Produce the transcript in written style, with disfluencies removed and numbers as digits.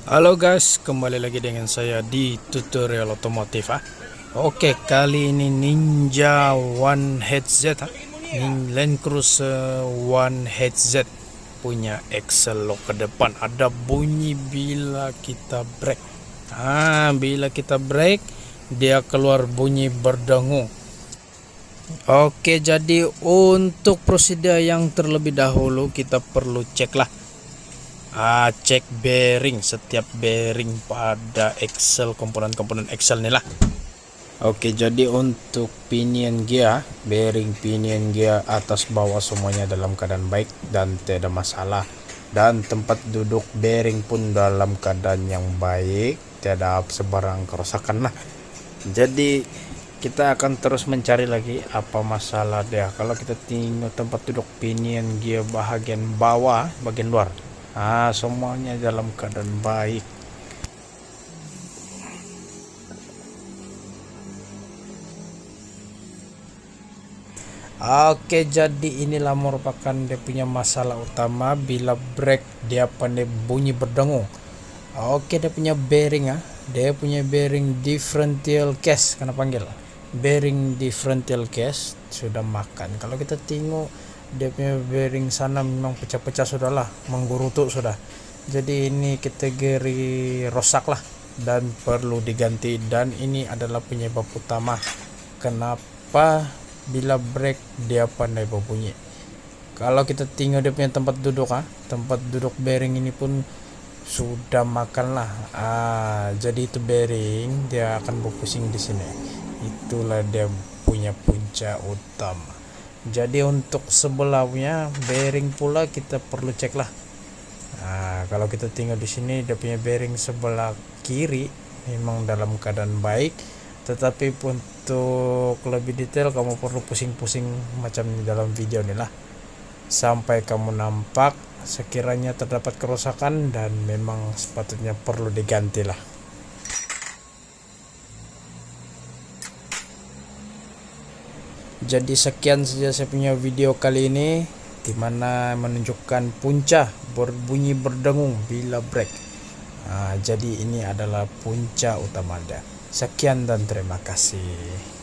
Halo guys, kembali lagi dengan saya di tutorial otomotif. Oke, kali ini Ninja One HZ, Land Cruiser One HZ punya Excel lock ke depan. Ada bunyi bila kita brake. Bila kita brake, dia keluar bunyi berdengung. Oke, jadi untuk prosedur yang terlebih dahulu kita perlu cek lah. Cek bearing, setiap bearing pada Excel, komponen-komponen Excel nih lah. Oke, jadi untuk pinion gear, bearing pinion gear atas bawah semuanya dalam keadaan baik dan tidak ada masalah. Dan tempat duduk bearing pun dalam keadaan yang baik, tidak sebarang kerusakan lah. Jadi kita akan terus mencari lagi apa masalah dia. Kalau kita tengok tempat duduk pinion gear bagian bawah, bagian luar, semuanya dalam keadaan baik. Oke, jadi inilah merupakan dia punya masalah utama bila brake dia pandai bunyi berdengung. Oke, dia punya bearing dia punya bearing differential case, karena panggil bearing differential case sudah makan. Kalau kita tengok dia punya bearing sana memang pecah-pecah sudahlah, menggerutuk sudah. Jadi ini kategori rosak lah dan perlu diganti, dan ini adalah penyebab utama kenapa bila brake dia pandai berbunyi. Kalau kita tinggal dia punya tempat duduk bearing ini pun sudah makan lah. Jadi itu bearing dia akan berpusing di sini. Itulah dia punya punca utama. Jadi untuk sebelahnya bearing pula kita perlu cek lah. Kalau kita tinggal di sini dia punya bearing sebelah kiri memang dalam keadaan baik, tetapi untuk lebih detail kamu perlu pusing-pusing macam di dalam video ini lah, sampai kamu nampak sekiranya terdapat kerusakan dan memang sepatutnya perlu diganti lah. Jadi sekian saja saya punya video kali ini, dimana menunjukkan punca berbunyi berdengung bila brake. Jadi ini adalah punca utama dia. Sekian dan terima kasih.